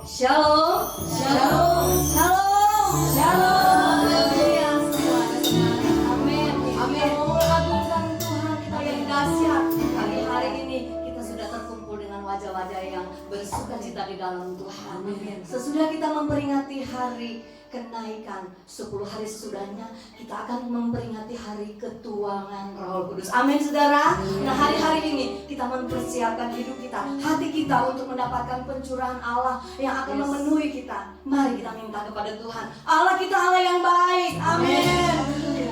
Shalom, shalom, shalom, shalom. Haleluya, amin, amin. Mengagungkan Tuhan kita yang dahsyat. Hari ini kita sudah terkumpul dengan wajah-wajah yang bersuka cita di dalam Tuhan. Sesudah kita memperingati hari kenaikan, 10 hari sesudahnya kita akan memperingati hari ketuangan Roh Kudus. Amin, saudara. Nah, hari-hari ini kita mempersiapkan hidup kita, hati kita untuk mendapatkan pencurahan Allah yang akan memenuhi kita. Mari kita minta kepada Tuhan. Allah kita Allah yang baik. Amin.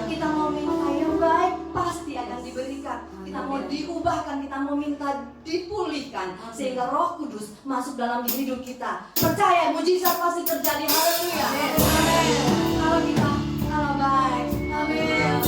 Kita mau minta yang baik, pasti akan diberikan. Kita mau diubahkan, kita mau minta dipulihkan, sehingga Roh Kudus masuk dalam hidup kita. Percaya, mujizat pasti terjadi. Haleluya. Amin. Allah kita Allah baik. Amin.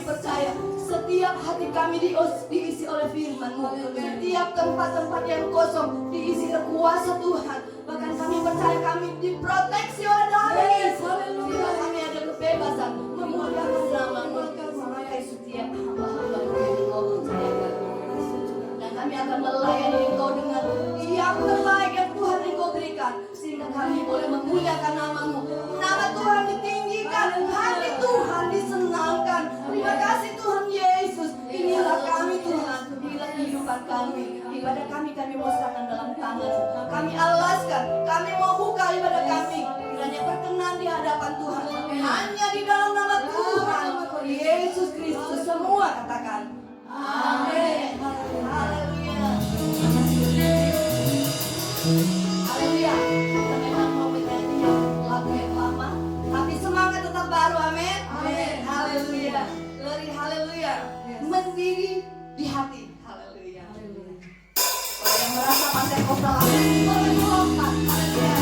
kami percaya setiap hati kami diisi oleh firman-Mu. Setiap tempat-tempat yang kosong diisi oleh kuasa Tuhan. Bahkan kami percaya kami diproteksi oleh Tuhan. Sehingga kami ada kebebasan memuliakan nama-Mu. Memakai setiap hamba-hamba-Mu yang Engkau percayakan. Dan kami akan melayani Engkau dengan yang terbaik yang Tuhan Engkau berikan. Sehingga kami boleh memuliakan nama-Mu. Nama Tuhan ditinggikan, hati Tuhan disenangkan. Terima kasih Tuhan Yesus. Inilah kami Tuhan, inilah kehidupan kami. Ibadah kami mau serahkan dalam tangan. Kami alaskan, kami mau buka ibadah kami. Kiranya berkenan di hadapan Tuhan. Hanya di dalam nama Tuhan Yesus Kristus semua katakan. Amin. Haleluya. Haleluya. Kita memang mau menyanyi lagu yang lama, tapi semangat tetap baru. Amin. Amin. Haleluya. Glory haleluya. Mendiri di hati. Haleluya. Kalau yang merasa pantai kosong, boleh melompat. Haleluya.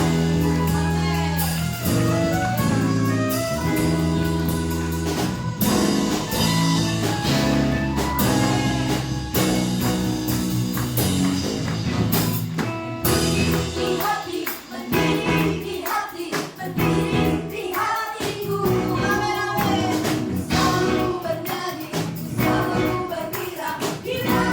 Selalu bernyanyi, selalu bergembira,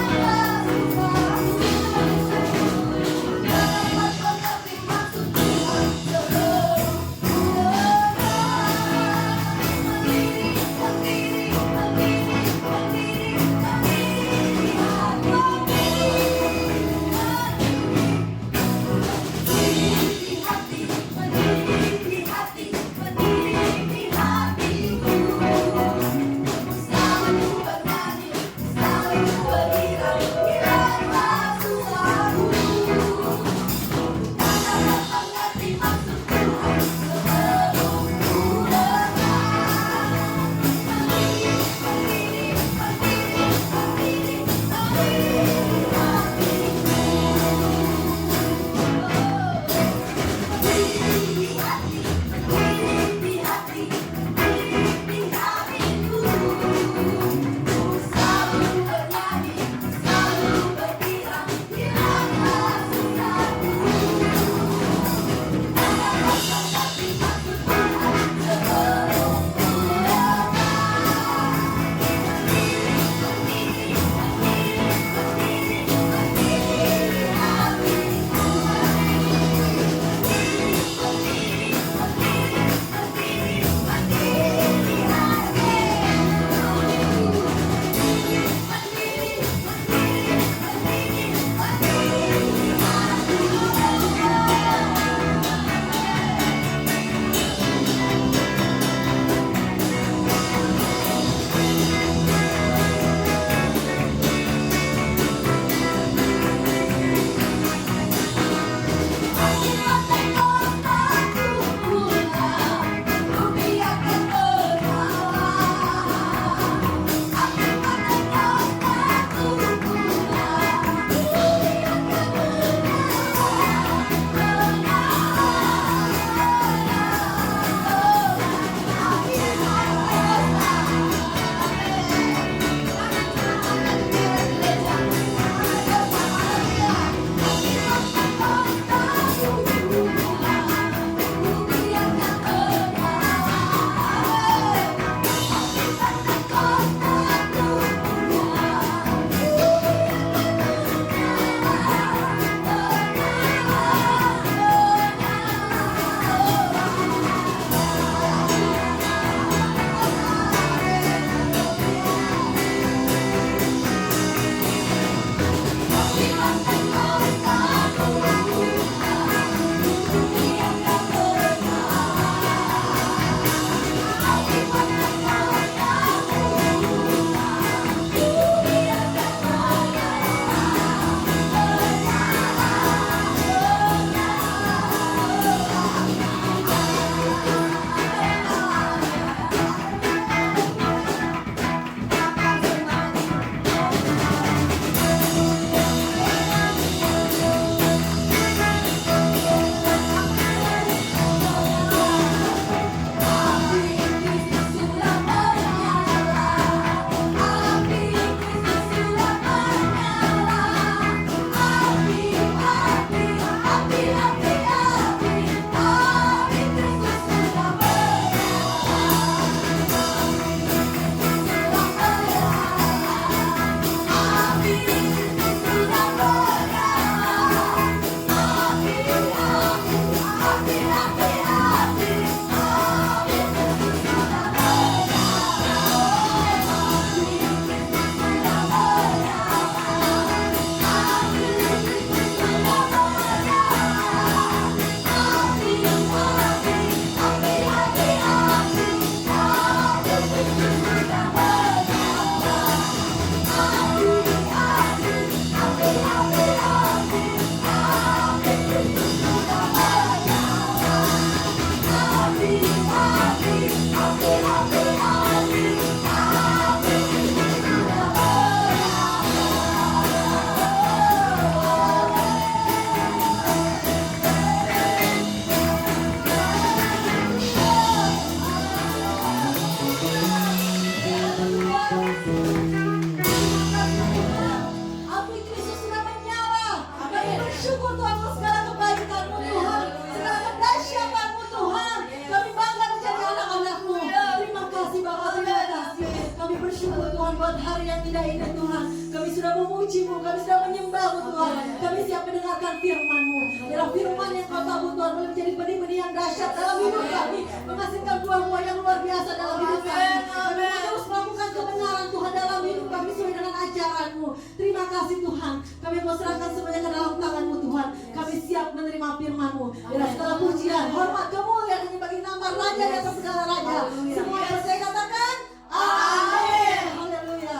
buat hari yang indah ini Tuhan. Kami sudah memuji-Mu, kami sudah menyembah-Mu Tuhan. Kami siap mendengarkan firman-Mu. Biarlah firman yang Kau tahu Tuhan boleh menjadi benih-benih yang dahsyat dalam hidup kami, menghasilkan buah-buah yang luar biasa dalam hidup kami. Kami mau terus melakukan kebenaran Tuhan dalam hidup kami sesuai dengan ajaran-Mu. Terima kasih Tuhan. Kami mau serahkan semuanya ke dalam tangan-Mu Tuhan. Kami siap menerima firman-Mu. Biarlah segala pujian, hormat, kemuliaan hanya bagi nama Raja di atas segala raja. Semua yang saya katakan, amin. Haleluya.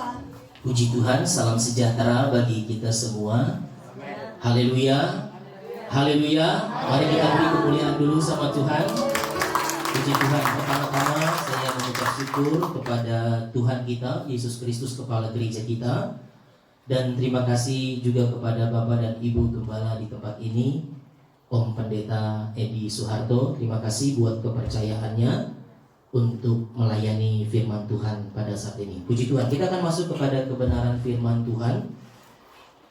Puji Tuhan, salam sejahtera bagi kita semua. Haleluya. Haleluya. Mari kita beri kemuliaan dulu sama Tuhan. Puji Tuhan. Pertama-tama saya mengucap syukur kepada Tuhan kita, Yesus Kristus, Kepala Gereja kita. Dan terima kasih juga kepada Bapak dan Ibu Gembala di tempat ini, Om Pendeta Edi Suharto. Terima kasih buat kepercayaannya untuk melayani firman Tuhan pada saat ini. Puji Tuhan, kita akan masuk kepada kebenaran firman Tuhan.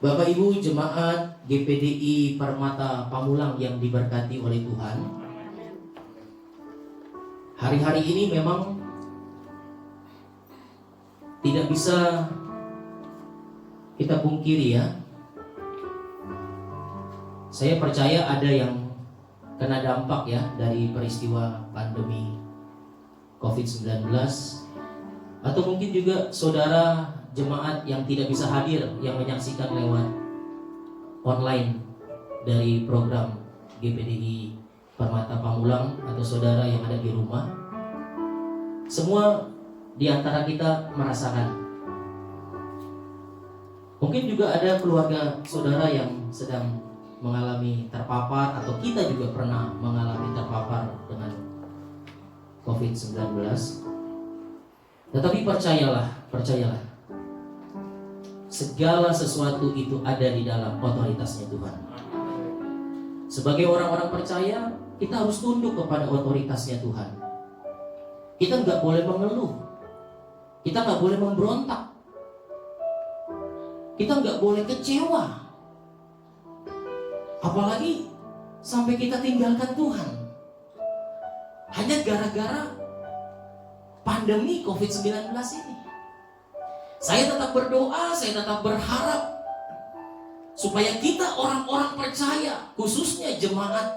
Bapak Ibu jemaat GPDI Permata Pamulang yang diberkati oleh Tuhan, hari-hari ini memang tidak bisa kita pungkiri ya. Saya percaya ada yang kena dampak ya dari peristiwa pandemi COVID-19, atau mungkin juga saudara jemaat yang tidak bisa hadir, yang menyaksikan lewat online dari program GPDI Permata Pamulang, atau saudara yang ada di rumah. Semua di antara kita merasakan. Mungkin juga ada keluarga saudara yang sedang mengalami terpapar, atau kita juga pernah mengalami terpapar dengan COVID-19. Tetapi percayalah, segala sesuatu itu ada di dalam otoritasnya Tuhan. Sebagai orang-orang percaya, kita harus tunduk kepada otoritasnya Tuhan. Kita nggak boleh mengeluh, kita nggak boleh memberontak, kita nggak boleh kecewa, apalagi sampai kita tinggalkan Tuhan hanya gara-gara pandemi COVID-19 ini. Saya tetap berdoa, saya tetap berharap supaya kita orang-orang percaya, khususnya jemaat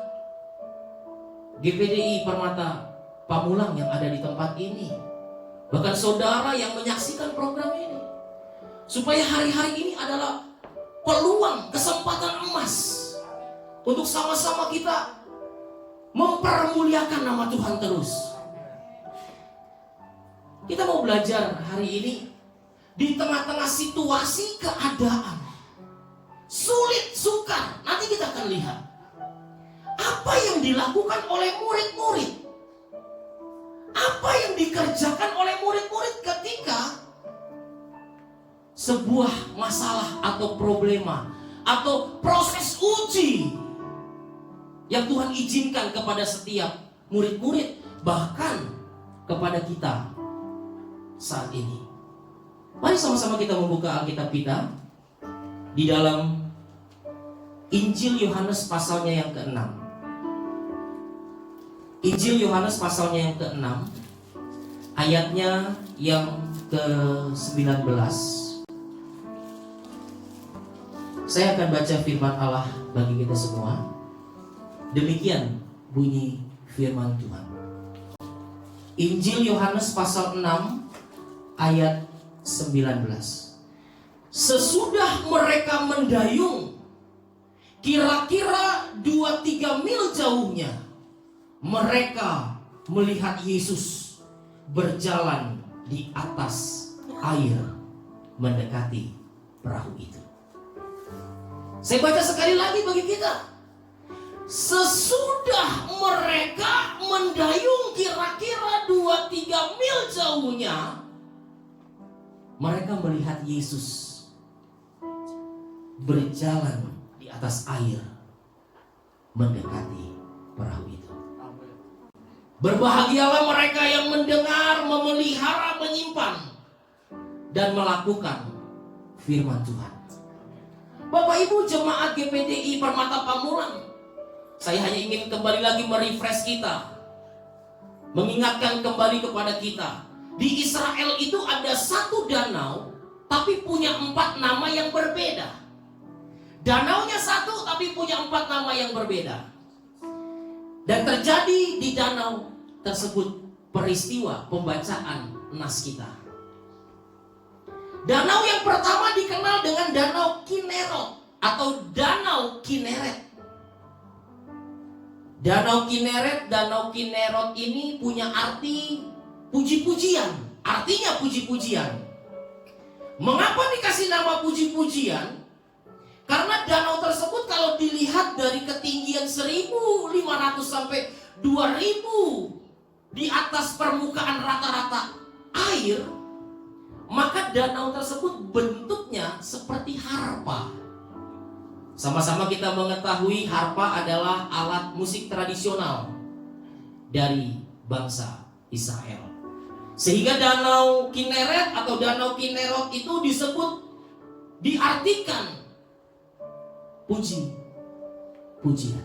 GPDI Permata Pamulang yang ada di tempat ini, bahkan saudara yang menyaksikan program ini, supaya hari-hari ini adalah peluang, kesempatan emas untuk sama-sama kita mempermuliakan nama Tuhan terus. Kita mau belajar hari ini di tengah-tengah situasi keadaan sulit, sukar. Nanti kita akan lihat apa yang dilakukan oleh murid-murid, apa yang dikerjakan oleh murid-murid ketika sebuah masalah atau problema atau proses uji yang Tuhan izinkan kepada setiap murid-murid, bahkan kepada kita saat ini. Mari sama-sama kita membuka Alkitab kita di dalam Injil Yohanes pasalnya yang ke-6. Injil Yohanes pasalnya yang ke-6, ayatnya yang ke-19. Saya akan baca firman Allah bagi kita semua. Demikian bunyi firman Tuhan. Injil Yohanes pasal 6 ayat 19. Sesudah mereka mendayung kira-kira 2-3 mil jauhnya, mereka melihat Yesus berjalan di atas air mendekati perahu itu. Saya baca sekali lagi bagi kita. Sesudah mereka mendayung kira-kira 2-3 mil jauhnya, mereka melihat Yesus berjalan di atas air mendekati perahu itu. Berbahagialah mereka yang mendengar, memelihara, menyimpan, dan melakukan firman Tuhan. Bapak Ibu jemaat GPDI Permata Pamulang, saya hanya ingin kembali lagi merefresh kita, mengingatkan kembali kepada kita. Di Israel itu ada satu danau danau, tapi punya 4 nama yang berbeda. Danaunya satu, tapi punya 4 nama yang berbeda. Dan terjadi di danau tersebut peristiwa pembacaan nas kita. Danau yang pertama dikenal dengan Danau Kinerot atau Danau Kineret. Danau Kinerot ini punya arti puji-pujian. Artinya puji-pujian. Mengapa dikasih nama puji-pujian? Karena danau tersebut kalau dilihat dari ketinggian 1.500 sampai 2.000 di atas permukaan rata-rata air, maka danau tersebut bentuknya seperti harpa. Sama-sama kita mengetahui harpa adalah alat musik tradisional dari bangsa Israel. Sehingga Danau Kineret atau Danau Kinerot itu disebut, diartikan puji-pujian.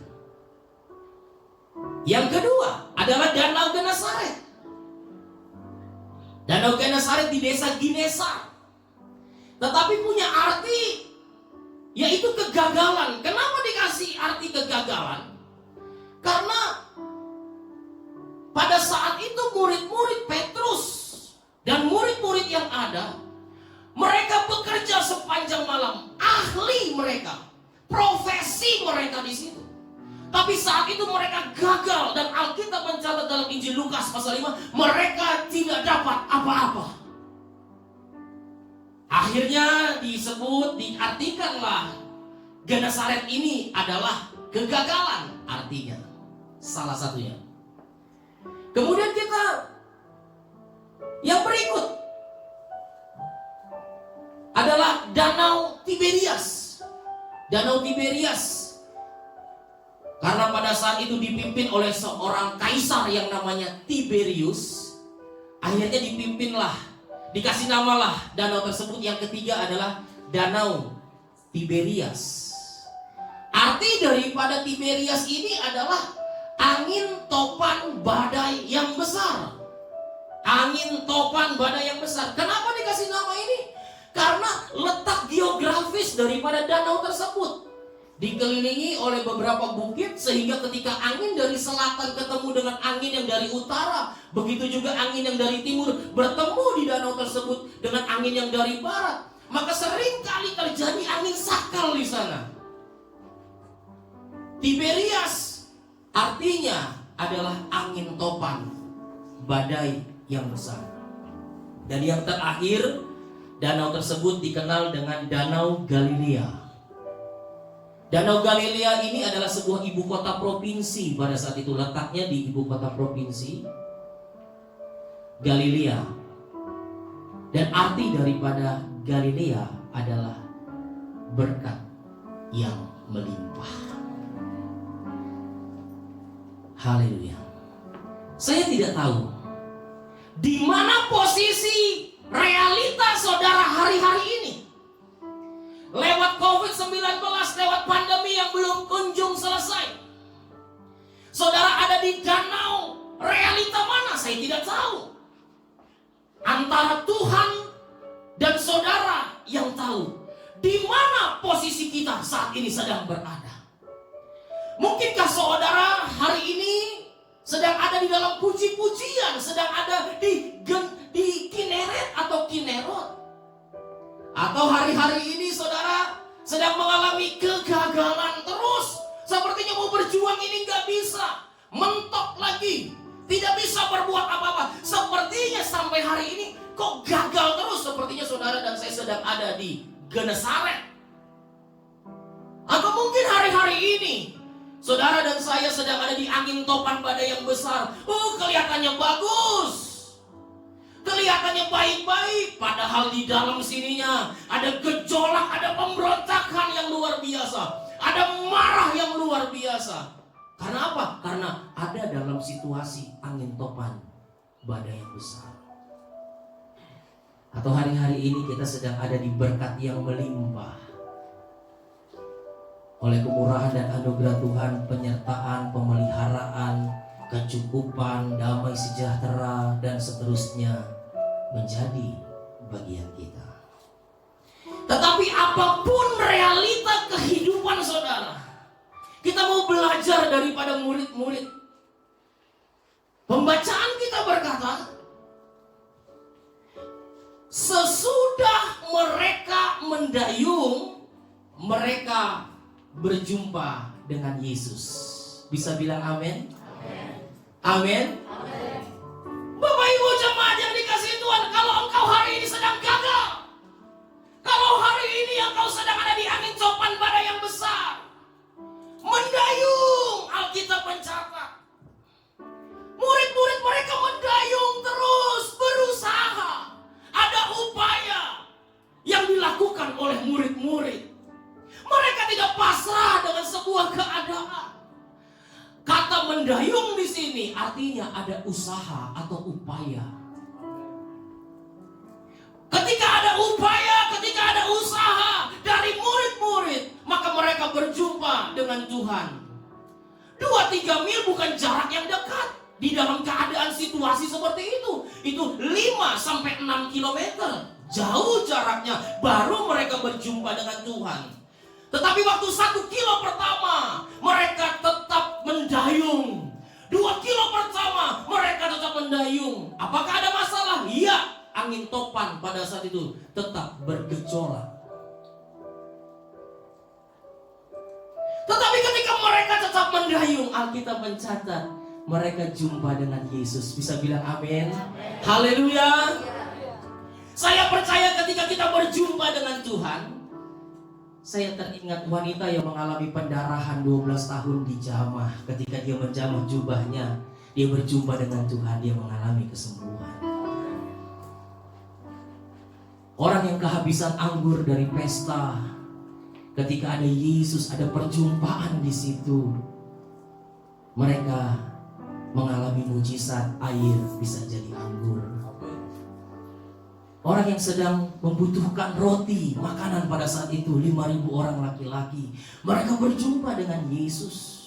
Yang kedua adalah Danau Genesaret. Danau Genesaret di desa Ginesar. Tetapi punya arti yaitu kegagalan. Kenapa dikasih arti kegagalan? Karena pada saat itu murid-murid Petrus dan murid-murid yang ada, mereka bekerja sepanjang malam. Ahli mereka, profesi mereka di situ. Tapi saat itu mereka gagal, dan Alkitab mencatat dalam Injil Lukas pasal 5, mereka tidak dapat apa-apa. Akhirnya diartikanlah Genesaret ini adalah kegagalan, artinya salah satunya. Kemudian kita yang berikut adalah Danau Tiberias. Danau Tiberias karena pada saat itu dipimpin oleh seorang kaisar yang namanya Tiberius. Akhirnya dikasih namalah danau tersebut. Yang ketiga adalah Danau Tiberias. Arti daripada Tiberias ini adalah angin topan badai yang besar. Angin topan badai yang besar. Kenapa dikasih nama ini? Karena letak geografis daripada danau tersebut dikelilingi oleh beberapa bukit, sehingga ketika angin dari selatan ketemu dengan angin yang dari utara, begitu juga angin yang dari timur bertemu di danau tersebut dengan angin yang dari barat, maka sering kali terjadi angin sakal di sana. Tiberias artinya adalah angin topan badai yang besar. Dan yang terakhir, danau tersebut dikenal dengan Danau Galilea. Danau Galilea ini adalah sebuah ibu kota provinsi pada saat itu, letaknya di ibu kota provinsi Galilea. Dan arti daripada Galilea adalah berkat yang melimpah. Haleluya. Saya tidak tahu di mana posisi realita saudara hari-hari ini. Lewat COVID-19, lewat pandemi yang belum kunjung selesai. Saudara ada di danau realita mana? Saya tidak tahu. Antara Tuhan dan saudara yang tahu di mana posisi kita saat ini sedang berada. Mungkinkah saudara hari ini sedang ada di dalam puji-pujian, sedang ada di Kineret atau Kinerot? Atau hari-hari ini saudara sedang mengalami kegagalan terus, sepertinya mau berjuang ini gak bisa, mentok lagi, tidak bisa berbuat apa-apa. Sepertinya sampai hari ini kok gagal terus. Sepertinya saudara dan saya sedang ada di Genesaret. Atau mungkin hari-hari ini saudara dan saya sedang ada di angin topan badai yang besar. Kelihatannya bagus, kelihatannya baik-baik, padahal di dalam sininya ada gejolak, ada pemberontakan yang luar biasa, ada marah yang luar biasa. Karena apa? Karena ada dalam situasi angin topan badai yang besar. Atau hari-hari ini kita sedang ada di berkat yang melimpah oleh kemurahan dan anugerah Tuhan, penyertaan, pemeliharaan, kecukupan, damai sejahtera, dan seterusnya menjadi bagian kita. Tetapi apapun realita kehidupan saudara, kita mau belajar daripada murid-murid. Pembacaan kita berkata, sesudah mereka mendayung, mereka berjumpa dengan Yesus. Bisa bilang amin? Amin. Bapak Ibu jemaat yang dikasihi Tuhan, kalau engkau hari ini sedang gagal, kalau hari ini engkau sedang ada di angin topan badai yang besar, mendayung, Alkitab mencatat, murid-murid mereka mendayung terus, berusaha. Ada upaya yang dilakukan oleh murid-murid. Mereka tidak pasrah dengan sebuah keadaan. Kata mendayung di sini artinya ada usaha atau upaya. Ketika ada upaya, ketika ada usaha dari murid-murid, maka mereka berjumpa dengan Tuhan. 2-3 mil bukan jarak yang dekat. Di dalam keadaan situasi seperti itu 5-6 kilometer. Jauh jaraknya, baru mereka berjumpa dengan Tuhan. Tetapi waktu 1 kilo pertama, mereka tetap mendayung. 2 kilo pertama, mereka tetap mendayung. Apakah ada masalah? Iya, angin topan pada saat itu tetap bergejolak. Tetapi ketika mereka tetap mendayung, Alkitab mencatat, mereka jumpa dengan Yesus. Bisa bilang amin? Haleluya. Saya percaya ketika kita berjumpa dengan Tuhan, saya teringat wanita yang mengalami pendarahan 12 tahun di jamah. Ketika dia menjamah jubahnya, dia berjumpa dengan Tuhan, dia mengalami kesembuhan. Orang yang kehabisan anggur dari pesta, ketika ada Yesus, ada perjumpaan di situ, mereka mengalami mujizat, air bisa jadi anggur. Orang yang sedang membutuhkan roti, makanan pada saat itu 5.000 orang laki-laki, mereka berjumpa dengan Yesus.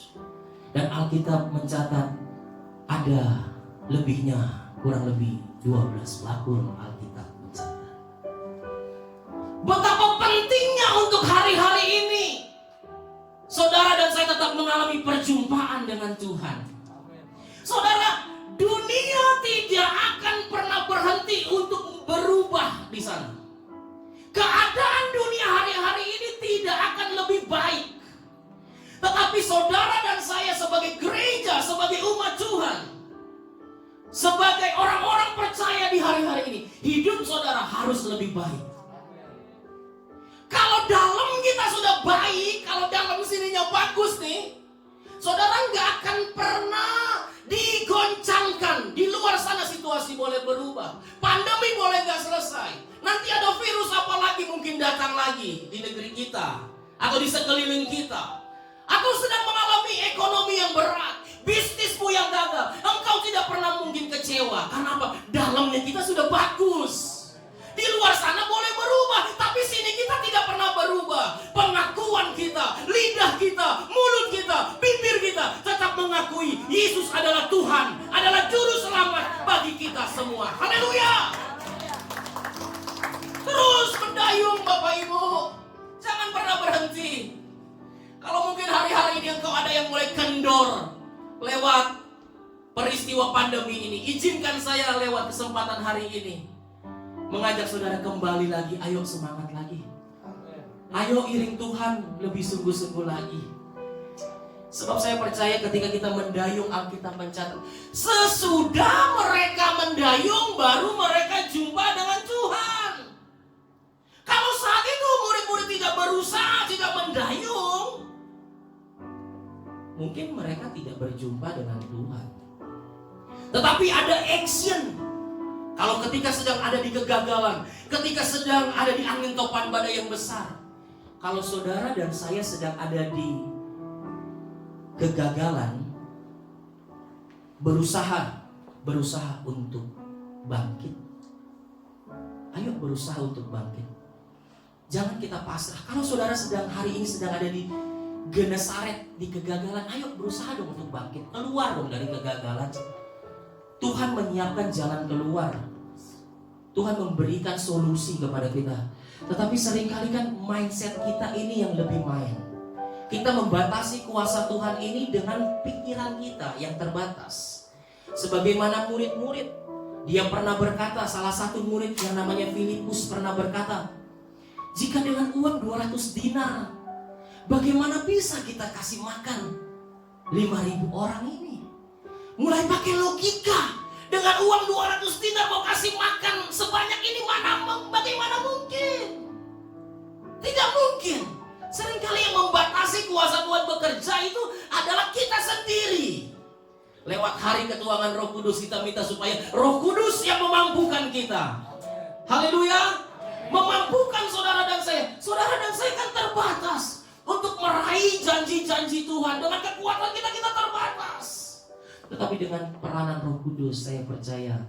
Dan Alkitab mencatat ada lebihnya, kurang lebih 12 lakun. Alkitab mencatat betapa pentingnya untuk hari-hari ini saudara dan saya tetap mengalami perjumpaan dengan Tuhan. Saudara, dunia tidak akan pernah berhenti untuk berubah di sana. Keadaan dunia hari-hari ini tidak akan lebih baik. Tetapi saudara dan saya sebagai gereja, sebagai umat Tuhan, sebagai orang-orang percaya di hari-hari ini, hidup saudara harus lebih baik. Kalau dalam kita sudah baik, kalau dalam sininya bagus nih, saudara nggak akan pernah digoncangkan. Di luar sana situasi boleh berubah, pandemi boleh nggak selesai, nanti ada virus apa lagi mungkin datang lagi di negeri kita atau di sekeliling kita, atau sedang mengalami ekonomi yang berat, bisnismu yang gagal, engkau tidak pernah mungkin kecewa. Karena apa? Dalamnya kita sudah bagus. Di luar sana boleh berubah, tapi sini kita tidak pernah berubah. Pengakuan kita, lidah kita, mulut kita, bibir kita tetap mengakui Yesus adalah Tuhan, adalah juru selamat bagi kita semua. Haleluya. Terus mendayung Bapak Ibu, jangan pernah berhenti. Kalau mungkin hari-hari ini engkau ada yang mulai kendor lewat peristiwa pandemi ini, izinkan saya lewat kesempatan hari ini mengajak saudara kembali lagi. Ayo semangat lagi. Ayo iring Tuhan lebih sungguh-sungguh lagi. Sebab saya percaya ketika kita mendayung, Alkitab mencatat, sesudah mereka mendayung baru mereka jumpa dengan Tuhan. Kalau saat itu murid-murid tidak berusaha, tidak mendayung, mungkin mereka tidak berjumpa dengan Tuhan. Tetapi ada action. Kalau ketika sedang ada di kegagalan, ketika sedang ada di angin topan badai yang besar, kalau saudara dan saya sedang ada di kegagalan, berusaha untuk bangkit. Ayo berusaha untuk bangkit. Jangan kita pasrah. Kalau saudara sedang hari ini sedang ada di Genesaret, di kegagalan, ayo berusaha dong untuk bangkit. Keluar dong dari kegagalan. Tuhan menyiapkan jalan keluar. Tuhan memberikan solusi kepada kita. Tetapi seringkali kan mindset kita ini yang lebih main. Kita membatasi kuasa Tuhan ini dengan pikiran kita yang terbatas. Sebagaimana murid-murid, dia pernah berkata, salah satu murid yang namanya Filipus pernah berkata, jika dengan uang 200 dinar, bagaimana bisa kita kasih makan 5.000 orang ini? Mulai pakai logika. Dengan uang 200 dinar mau kasih makan sebanyak ini, bagaimana mungkin? Tidak mungkin. Seringkali yang membatasi kuasa Tuhan bekerja itu adalah kita sendiri. Lewat hari ketuangan Roh Kudus kita minta supaya Roh Kudus yang memampukan kita. Haleluya. Memampukan saudara dan saya. Saudara dan saya kan terbatas untuk meraih janji-janji Tuhan. Dengan kekuatan kita terbatas. Tetapi dengan peranan Roh Kudus, saya percaya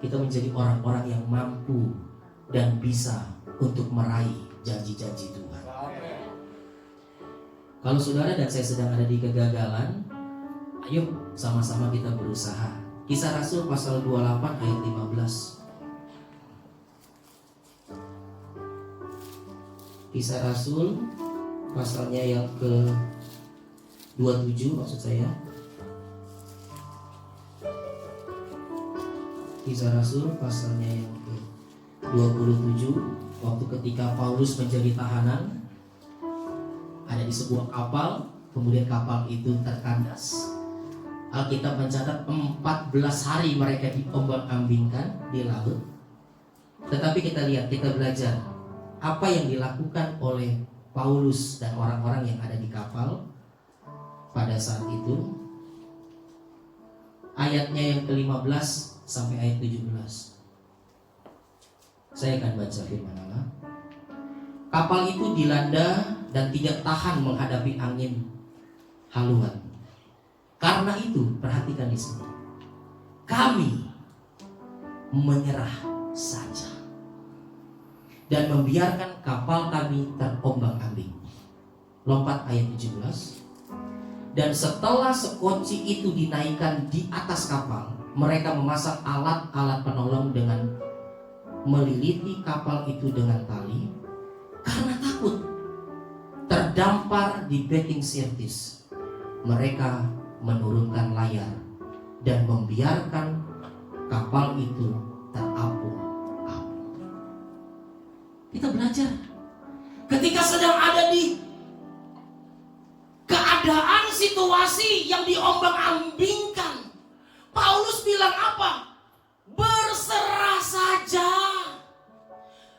kita menjadi orang-orang yang mampu dan bisa untuk meraih janji-janji Tuhan. Kalau saudara dan saya sedang ada di kegagalan, ayo sama-sama kita berusaha. Kisah Rasul pasal 28 ayat 15. Kisah Rasul pasalnya yang ke-27 maksud saya. Kisah Rasul pasalnya yang ke-27, waktu ketika Paulus menjadi tahanan, ada di sebuah kapal, kemudian kapal itu terkandas. Alkitab mencatat 14 hari mereka diombang-ambingkan di laut. Tetapi kita lihat, kita belajar apa yang dilakukan oleh Paulus dan orang-orang yang ada di kapal pada saat itu. Ayatnya yang ke-15 sampai ayat 17. Saya akan baca firman Allah. Kapal itu dilanda dan tidak tahan menghadapi angin haluan. Karena itu, perhatikan di sini. Kami menyerah saja dan membiarkan kapal kami terombang-ambing. Lompat ayat 17. Dan setelah sekoci itu dinaikkan di atas kapal, mereka memasang alat-alat penolong dengan meliliti kapal itu dengan tali karena takut terdampar di betting sirtis. Mereka menurunkan layar dan membiarkan kapal itu terapung-apung. Kita belajar ketika sedang ada di keadaan situasi yang diombang-ambingkan, Paulus bilang apa? Berserah saja.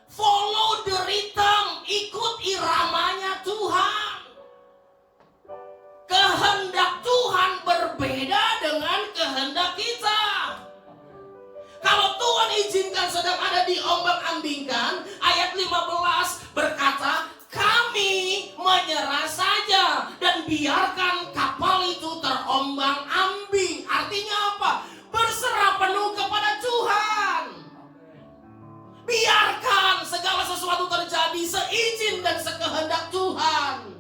Follow the rhythm, ikut iramanya Tuhan. Kehendak Tuhan berbeda dengan kehendak kita. Kalau Tuhan izinkan sedang ada diombang-ambingkan, ayat 15 berkata, kami menyerah saja dan biarkan kapal itu terombang-ambing. Artinya apa? Berserah penuh kepada Tuhan. Biarkan segala sesuatu terjadi seizin dan sekehendak Tuhan.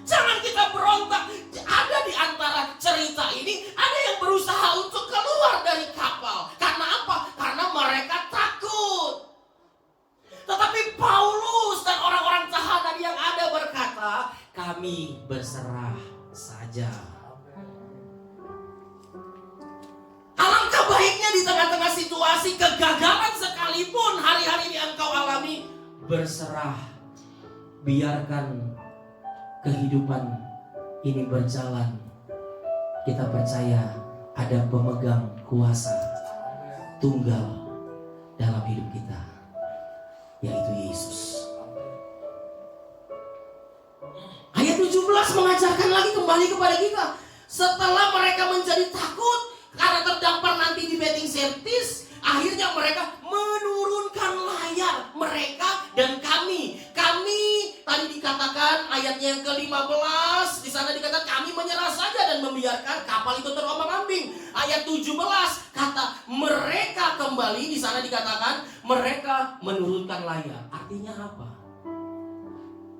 Jangan kita berontak. Ada di antara cerita ini, ada yang berusaha untuk keluar dari kapal. Karena apa? Karena mereka takut. Tetapi Paulus dan orang-orang tahanan yang ada berkata, kami berserah saja. Alangkah baiknya di tengah-tengah situasi kegagalan sekalipun hari-hari ini engkau alami, berserah. Biarkan kehidupan ini berjalan. Kita percaya ada pemegang kuasa tunggal dalam hidup kita, yaitu Yesus. Ayat 17 mengajarkan lagi kembali kepada kita. Setelah mereka menjadi takut karena terdampar nanti di betting sirtis, akhirnya mereka menurunkan layar. Mereka dan kami tadi dikatakan ayatnya yang ke-15, di sana dikatakan kami menyerah saja dan membiarkan kapal itu terombang-ambing. Ayat 17 kata mereka kembali, di sana dikatakan mereka menurunkan layar. Artinya apa?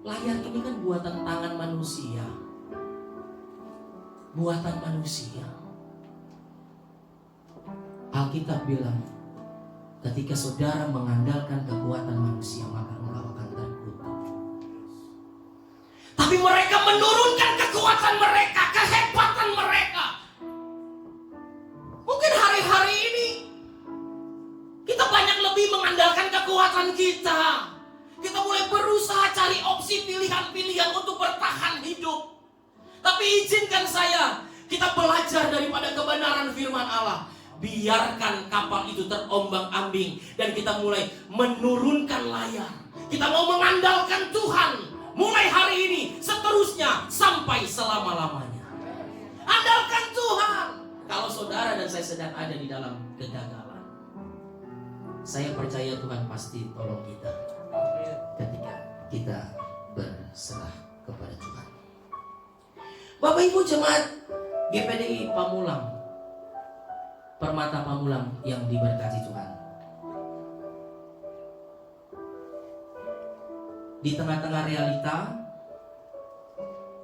Layar ini kan buatan tangan manusia. Buatan manusia. Alkitab bilang ketika saudara mengandalkan kekuatan manusia, maka engkau akan terkutuk. Tapi mereka menurunkan kekuatan mereka, kehebatan mereka. Mungkin hari-hari ini kita banyak lebih mengandalkan kekuatan kita. Kita mulai berusaha cari opsi pilihan-pilihan untuk bertahan hidup. Tapi izinkan saya, kita belajar daripada kebenaran firman Allah. Biarkan kapal itu terombang-ambing dan kita mulai menurunkan layar. Kita mau mengandalkan Tuhan mulai hari ini, seterusnya sampai selama-lamanya. Andalkan Tuhan. Kalau saudara dan saya sedang ada di dalam kegagalan, saya percaya Tuhan pasti tolong kita ketika kita berserah kepada Tuhan. Bapak Ibu jemaat GPDI Pamulang, Permata Pamulang yang diberkati Tuhan. Di tengah-tengah realita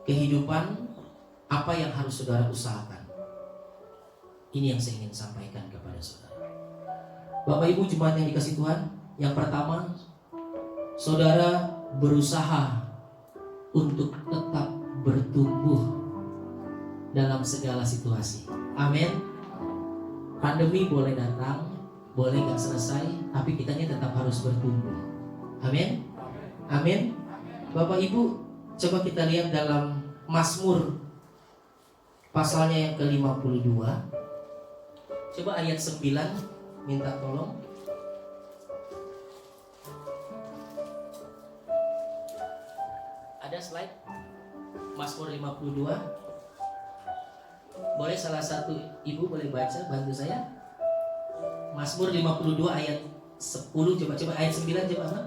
kehidupan, apa yang harus saudara usahakan? Ini yang saya ingin sampaikan kepada saudara. Bapak Ibu jemaat yang dikasihi Tuhan, yang pertama, saudara berusaha untuk tetap bertumbuh dalam segala situasi. Amin. Pandemi boleh datang, boleh gak selesai, tapi kitanya tetap harus bertumbuh. Amin. Amin. Bapak Ibu, coba kita lihat dalam Mazmur pasalnya yang ke-52. Coba ayat 9, minta tolong. Ada slide Mazmur 52. Boleh salah satu ibu boleh baca, bantu saya. Mazmur 52 ayat 10, coba ayat 9 coba apa?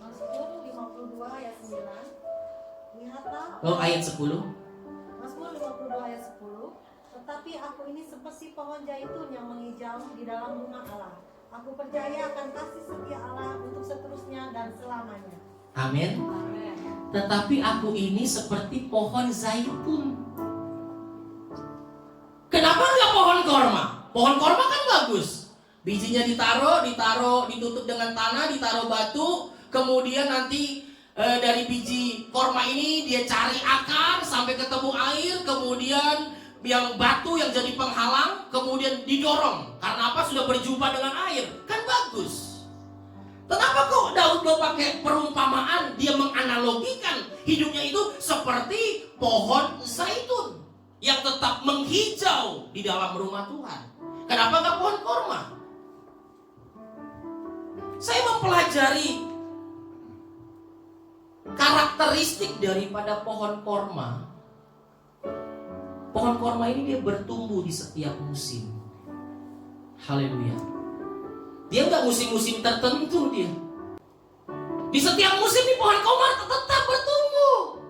Mazmur 52 ayat 9. Lihatlah. Oh, ayat 10. Mazmur 52 ayat 10. Tetapi aku ini seperti pohon zaitun yang menghijau di dalam rumah Allah. Aku percaya akan kasih setia Allah untuk seterusnya dan selamanya. Amin. Amin. Tetapi aku ini seperti pohon zaitun. Kenapa enggak pohon korma? Pohon korma kan bagus. Bijinya ditaruh, ditutup dengan tanah, ditaruh batu. Kemudian nanti dari biji korma ini dia cari akar sampai ketemu air. Kemudian yang batu yang jadi penghalang, kemudian didorong. Karena apa? Sudah berjumpa dengan air. Kan bagus. Kenapa kok Daud pakai perumpamaan? Dia menganalogikan hidupnya itu seperti pohon zaitun yang tetap menghijau di dalam rumah Tuhan. Kenapa nggak pohon korma? Saya mempelajari karakteristik daripada pohon korma. Pohon korma ini dia bertumbuh di setiap musim. Haleluya. Dia nggak musim-musim tertentu dia. Di setiap musim nih pohon korma tetap bertumbuh.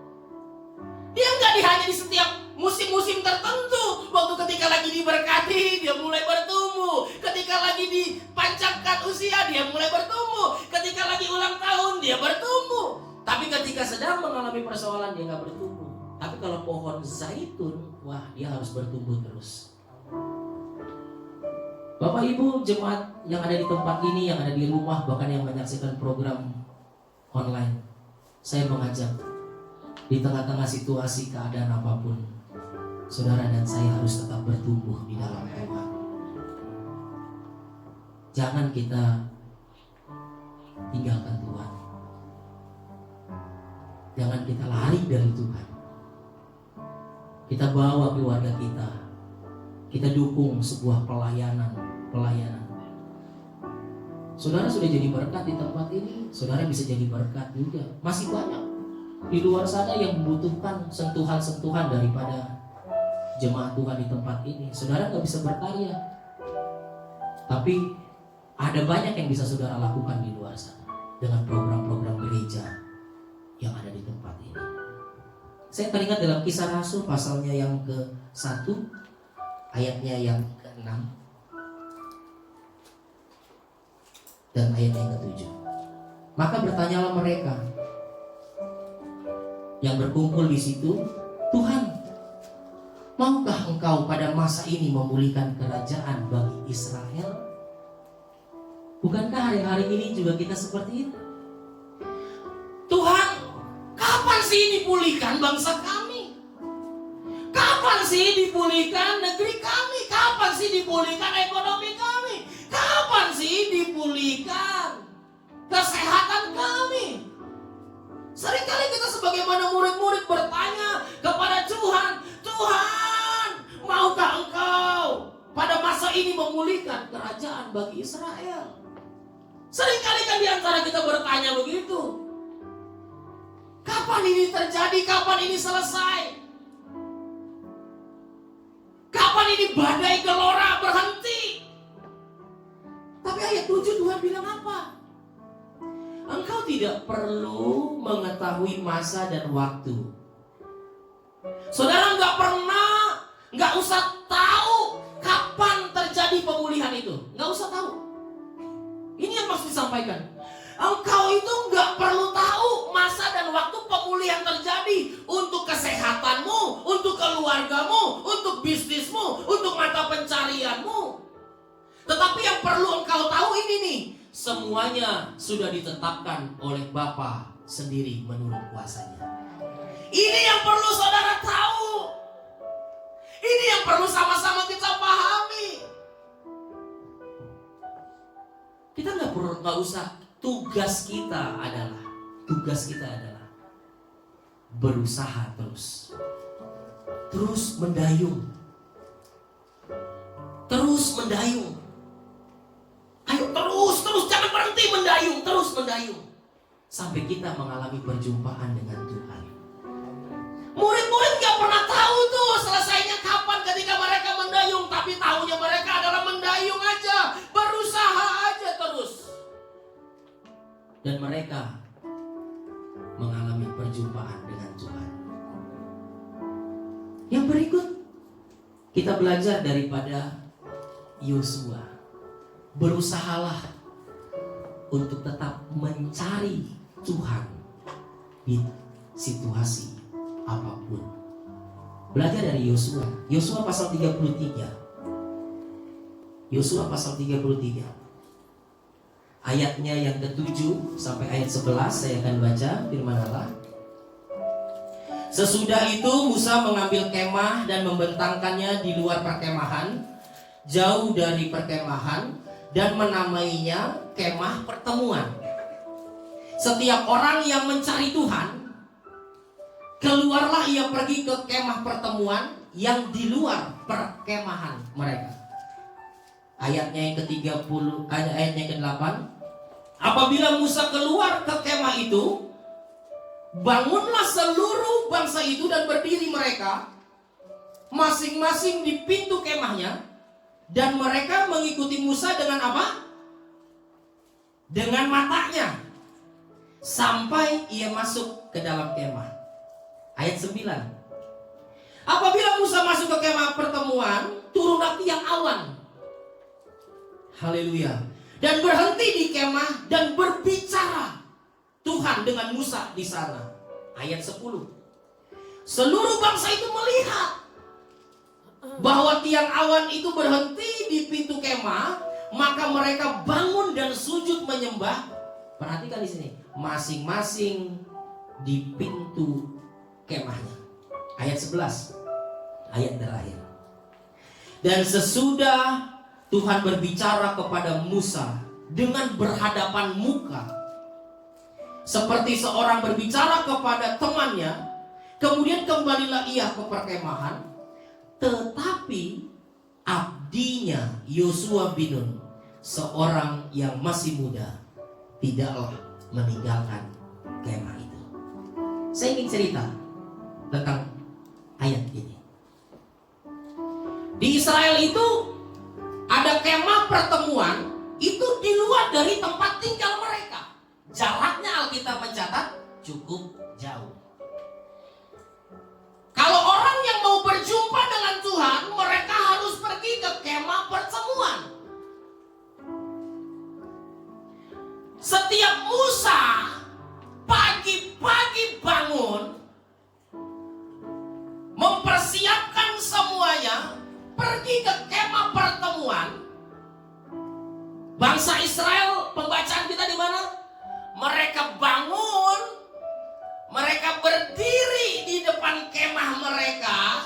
Dia nggak hanya di setiap musim-musim tertentu. Waktu ketika lagi diberkati, dia mulai bertumbuh. Ketika lagi dipanjangkan usia, dia mulai bertumbuh. Ketika lagi ulang tahun, dia bertumbuh. Tapi ketika sedang mengalami persoalan, dia nggak bertumbuh. Tapi kalau pohon zaitun, wah, dia harus bertumbuh terus. Bapak Ibu jemaat yang ada di tempat ini, yang ada di rumah, bahkan yang menyaksikan program online, saya mengajak di tengah-tengah situasi keadaan apapun, saudara dan saya harus tetap bertumbuh di dalam Tuhan. Jangan kita tinggalkan Tuhan. Jangan kita lari dari Tuhan. Kita bawa keluarga kita. Kita dukung sebuah pelayanan. Saudara sudah jadi berkat di tempat ini, saudara bisa jadi berkat juga. Masih banyak di luar sana yang membutuhkan sentuhan-sentuhan daripada jemaat Tuhan di tempat ini. Saudara gak bisa berkarya, tapi ada banyak yang bisa saudara lakukan di luar sana dengan program-program gereja yang ada di tempat ini. Saya teringat dalam Kisah Rasul pasalnya yang ke-1, ayatnya yang ke-6 dan ayatnya yang ke-7. Maka bertanyalah mereka yang berkumpul di situ, Tuhan, maukah Engkau pada masa ini memulihkan kerajaan bagi Israel? Bukankah hari-hari ini juga kita seperti itu? Tuhan, kapan sih dipulihkan bangsa kami? Kapan sih dipulihkan negeri kami? Kapan sih dipulihkan ekonomi kami? Kapan sih dipulihkan kesehatan kami? Seringkali kita sebagaimana murid-murid bertanya kepada Tuhan, Tuhan, maukah Engkau pada masa ini memulihkan kerajaan bagi Israel? Seringkali kan di antara kita bertanya begitu. Kapan ini terjadi? Kapan ini selesai? Kapan ini badai gelora berhenti? Tapi ayat 7 Tuhan bilang apa? Engkau tidak perlu mengetahui masa dan waktu. Saudara nggak usah tahu kapan terjadi pemulihan itu. Nggak usah tahu. Ini yang maksud disampaikan. Engkau itu nggak perlu tahu masa dan waktu pemulihan terjadi untuk kesehatanmu, untuk keluargamu, untuk bisnismu, untuk mata pencarianmu. Tetapi yang perlu engkau tahu ini nih, semuanya sudah ditetapkan oleh Bapa sendiri menurut kuasanya. Ini yang perlu saudara tahu. Ini yang perlu sama-sama kita pahami. Kita nggak usah. Tugas kita adalah berusaha terus mendayung. Ayo terus jangan berhenti mendayung, terus mendayung sampai kita mengalami perjumpaan dengan Tuhan. Murid-murid gak pernah tahu tuh selesainya kapan ketika mereka mendayung, tapi tahunya mereka adalah mendayung aja, berusaha aja terus. Dan mereka mengalami perjumpaan dengan Tuhan. Yang berikut kita belajar daripada Yosua. Berusahalah untuk tetap mencari Tuhan di situasi apapun. Belajar dari Yosua. Yosua pasal 33. Yosua pasal 33. Ayatnya yang ke-7 sampai ayat 11 saya akan baca firman Allah. Sesudah itu Musa mengambil kemah dan membentangkannya di luar perkemahan, jauh dari perkemahan, dan menamainya kemah pertemuan. Setiap orang yang mencari Tuhan, keluarlah ia pergi ke kemah pertemuan yang di luar perkemahan mereka. Ayatnya yang ke-30, ayatnya yang ke-8. Apabila Musa keluar ke kemah itu, bangunlah seluruh bangsa itu dan berdiri mereka masing-masing di pintu kemahnya, dan mereka mengikuti Musa dengan apa? Dengan matanya, sampai ia masuk ke dalam kemah. Ayat 9. Apabila Musa masuk ke kemah pertemuan, turunlah tiang awan. Haleluya. Dan berhenti di kemah dan berbicara Tuhan dengan Musa di sana. Ayat 10. Seluruh bangsa itu melihat bahwa tiang awan itu berhenti di pintu kemah, maka mereka bangun dan sujud menyembah. Perhatikan di sini, masing-masing di pintu kemahnya. Ayat 11. Ayat terakhir. Dan sesudah Tuhan berbicara kepada Musa dengan berhadapan muka, seperti seorang berbicara kepada temannya, kemudian kembalilah ia ke perkemahan. Tetapi abdinya Yosua bin Nun, seorang yang masih muda, tidaklah meninggalkan kemah itu. Saya ingin cerita tentang ayat ini. Di Israel itu ada kemah pertemuan, itu di luar dari tempat tinggal mereka. Jaraknya Alkitab mencatat cukup jauh. Kalau orang yang mau berjumpa dengan Tuhan, mereka harus pergi ke kemah pertemuan. Setiap Musa pagi-pagi bangun, mempersiapkan semuanya, pergi ke kemah pertemuan. Bangsa Israel, pembacaan kita di mana? Mereka bangun, mereka berdiri di depan kemah mereka,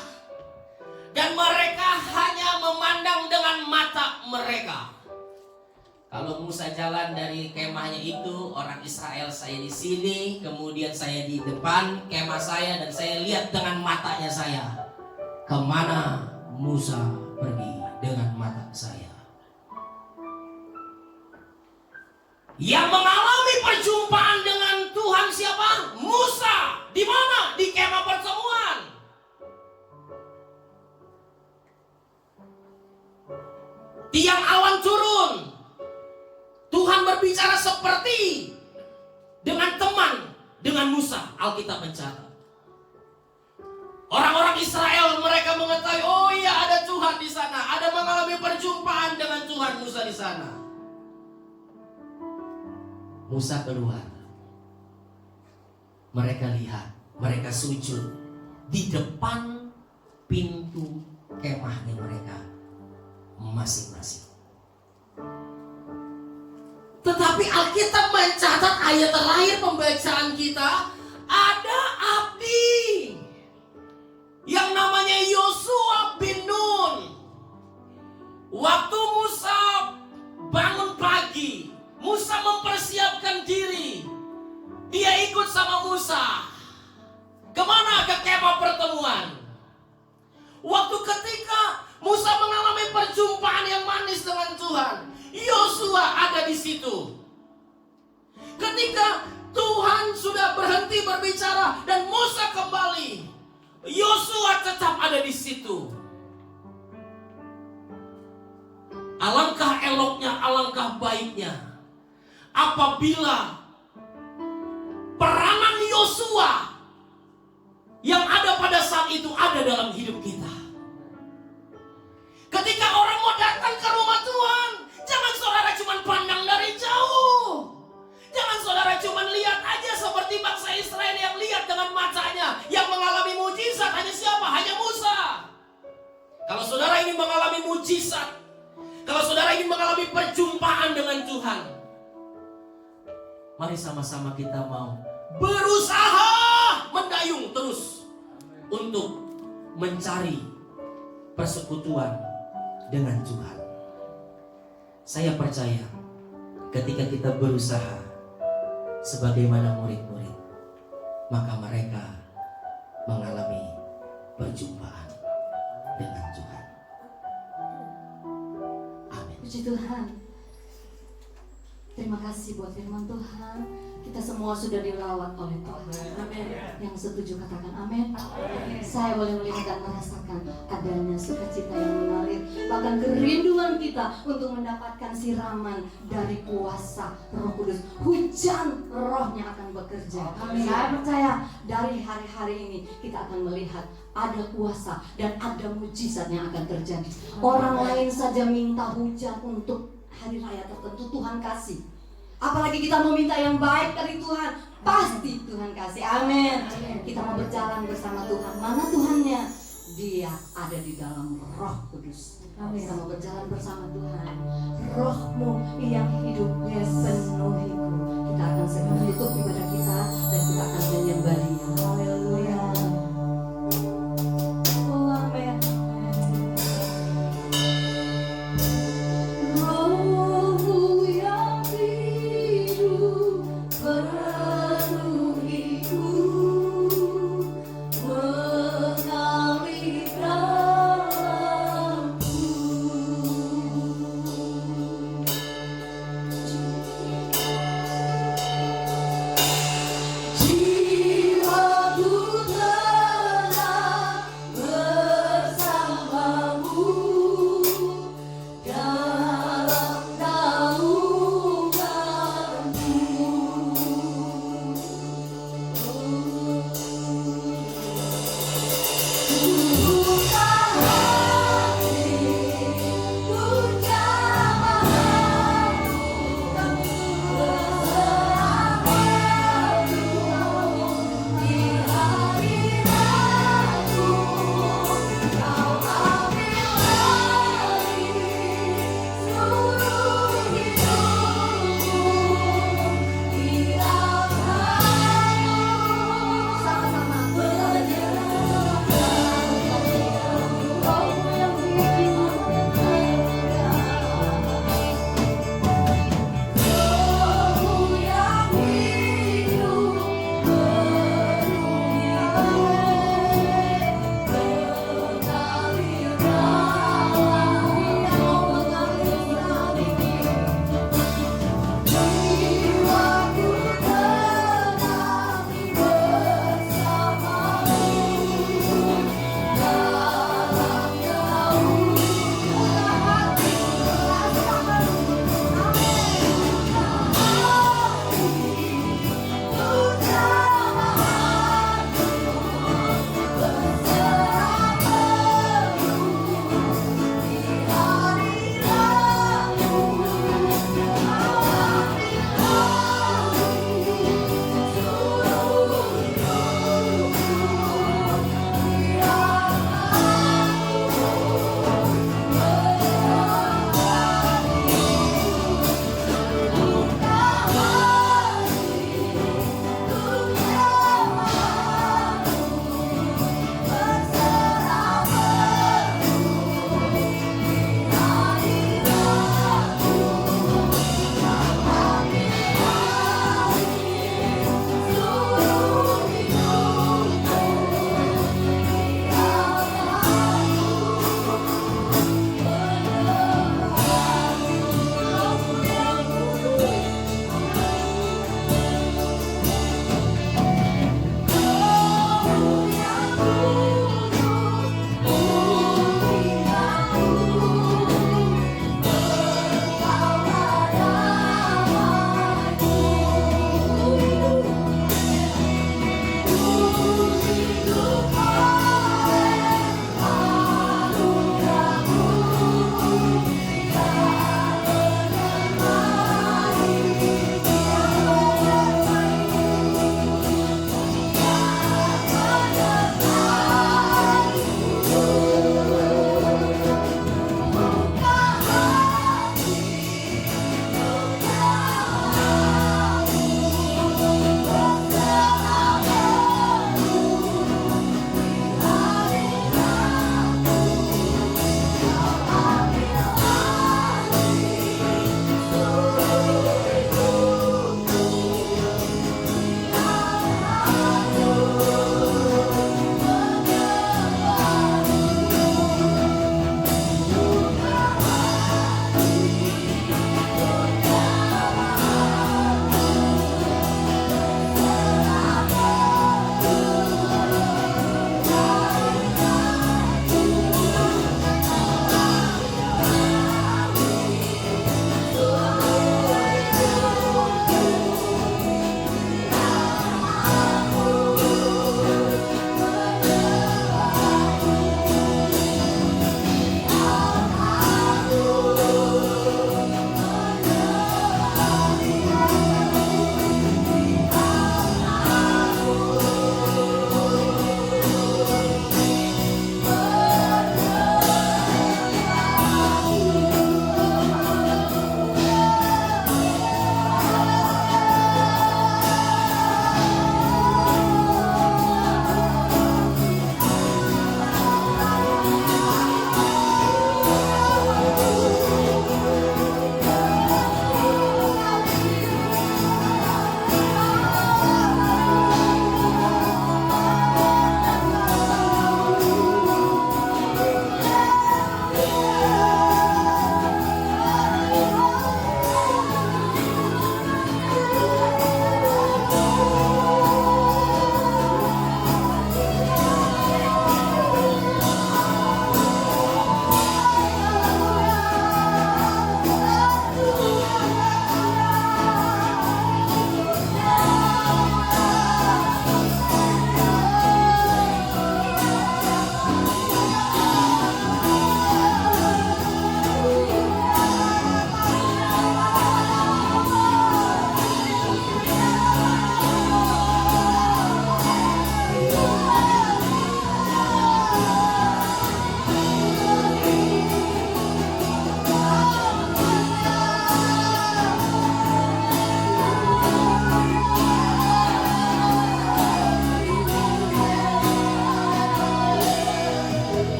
dan mereka hanya memandang dengan mata mereka. Kalau Musa jalan dari kemahnya itu, orang Israel saya di sini, kemudian saya di depan kemah saya, dan saya lihat dengan matanya saya kemana Musa pergi dengan mata saya. Yang mengalami perjumpaan dengan Tuhan siapa? Musa. Di mana? Di kemah pertemuan. Tiang awan turun. Tuhan berbicara seperti dengan teman, dengan Musa. Alkitab mencatat. Orang-orang Israel mereka mengetahui, oh iya ada Tuhan di sana. Ada mengalami perjumpaan dengan Tuhan Musa di sana. Musa keluar. Mereka lihat, mereka sujud di depan pintu kemahnya mereka masing-masing. Tetapi Alkitab mencatat ayat terakhir pembacaan kita, ada abdi yang namanya Yosua bin Nun. Waktu Musa bangun pagi, Musa mempersiapkan diri. Dia ikut sama Musa. Kemana? Ke kemah pertemuan. Waktu ketika Musa mengalami perjumpaan yang manis dengan Tuhan, Yosua ada di situ. Ketika Tuhan sudah berhenti berbicara dan Musa kembali, Yosua tetap ada di situ. Alangkah eloknya, alangkah baiknya apabila peranan Yosua yang ada pada saat itu ada dalam hidup kita. Ketika orang mau datang ke rumah Tuhan, jangan saudara cuma pandang dari jauh. Jangan saudara cuma lihat aja seperti bangsa Israel yang lihat dengan matanya. Yang mengalami mujizat hanya siapa? Hanya Musa. Kalau saudara ini mengalami mujizat, kalau saudara ini mengalami perjumpaan dengan Tuhan, mari sama-sama kita mau berusaha mendayung terus untuk mencari persekutuan dengan Tuhan. Saya percaya ketika kita berusaha sebagaimana murid-murid, maka mereka mengalami perjumpaan dengan Tuhan. Amin. Puji Tuhan. Terima kasih buat firman Tuhan. Kita semua sudah dirawat oleh Tuhan. Amin. Yang setuju katakan amin. Saya boleh melihat dan merasakan adanya sukacita yang mengalir, bahkan kerinduan kita untuk mendapatkan siraman dari kuasa Roh Kudus. Hujan rohnya akan bekerja. Amin. Saya percaya dari hari-hari ini kita akan melihat ada kuasa dan ada mujizat yang akan terjadi. Orang lain saja minta hujan untuk hari raya tertentu, Tuhan kasih. Apalagi kita mau minta yang baik dari Tuhan, pasti Tuhan kasih. Amin. Kita mau berjalan bersama Tuhan. Mana Tuhannya? Dia ada di dalam Roh Kudus. Kita mau berjalan bersama Tuhan. Rohmu yang hidup penuhiku. Kita akan segera tutup ibadah kita dan kita akan menyembah Dia. Haleluya. Oh, amin.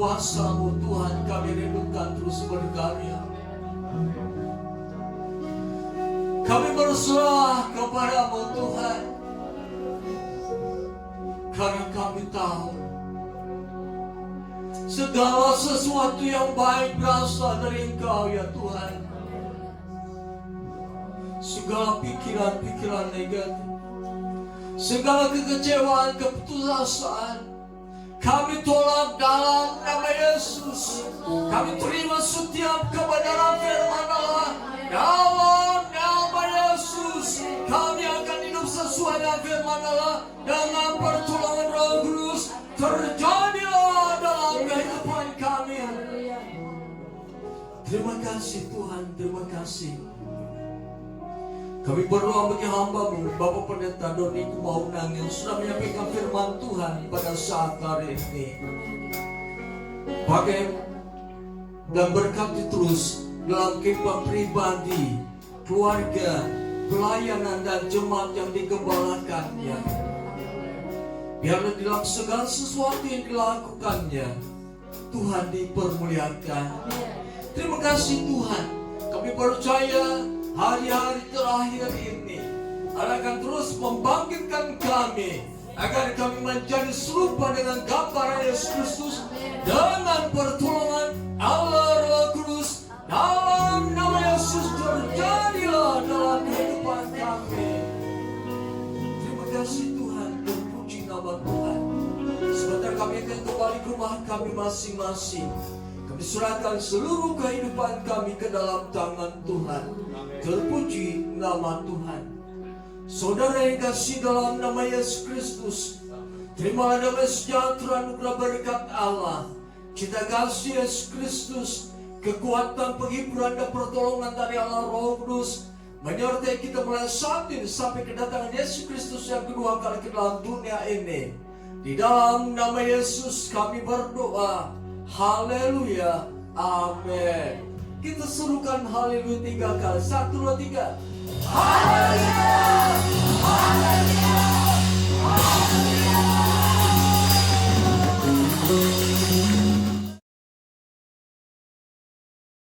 kuasa-Mu Tuhan, kami rindukan terus berkarya. Kami berserah kepada-Mu Tuhan, karena kami tahu segala sesuatu yang baik berasal dari Engkau ya Tuhan. Segala pikiran-pikiran negatif, segala kekecewaan, keputusasaan, kami tolak dalam nama Yesus. Kami terima setiap kebenaran firman Allah dalam nama Yesus. Kami akan hidup sesuai dengan firman Allah, dengan pertolongan Roh Kudus. Terjadilah dalam kehidupan kami. Terima kasih Tuhan, terima kasih. Kami berdoa bagi hamba-Mu, Bapak Pendeta Doni Kumaunang, yang sudah menyampaikan firman Tuhan pada saat hari ini. Pakai dan berkati terus dalam kehidupan pribadi, keluarga, pelayanan dan jemaat yang digembalakannya. Biarlah dalam segala sesuatu yang dilakukannya, Tuhan dipermuliakan. Terima kasih Tuhan. Kami percaya hari-hari terakhir ini akan terus membangkitkan kami, agar kami menjadi serupa dengan gambaran Yesus Kristus dengan pertolongan Allah Roh Kudus. Dalam nama Yesus terjadilah dalam kehidupan kami. Terima kasih Tuhan, terpuji nama Tuhan. Sebentar kami akan kembali ke rumah kami masing-masing. Kami serahkan seluruh kehidupan kami ke dalam tangan Tuhan. Terpuji nama Tuhan. Saudara yang kasih dalam nama Yesus Kristus, terimalah damai sejahtera anugerah berkat Allah, cinta kasih Yesus Kristus, kekuatan penghiburan dan pertolongan dari Allah Roh Kudus menyertai kita mulai saat ini sampai kedatangan Yesus Kristus yang kedua kali ke dalam dunia ini. Di dalam nama Yesus kami berdoa. Haleluya. Amin. Kita serukan haleluya 3 kali. 1, 2, 3. Haleluya. Haleluya. Haleluya.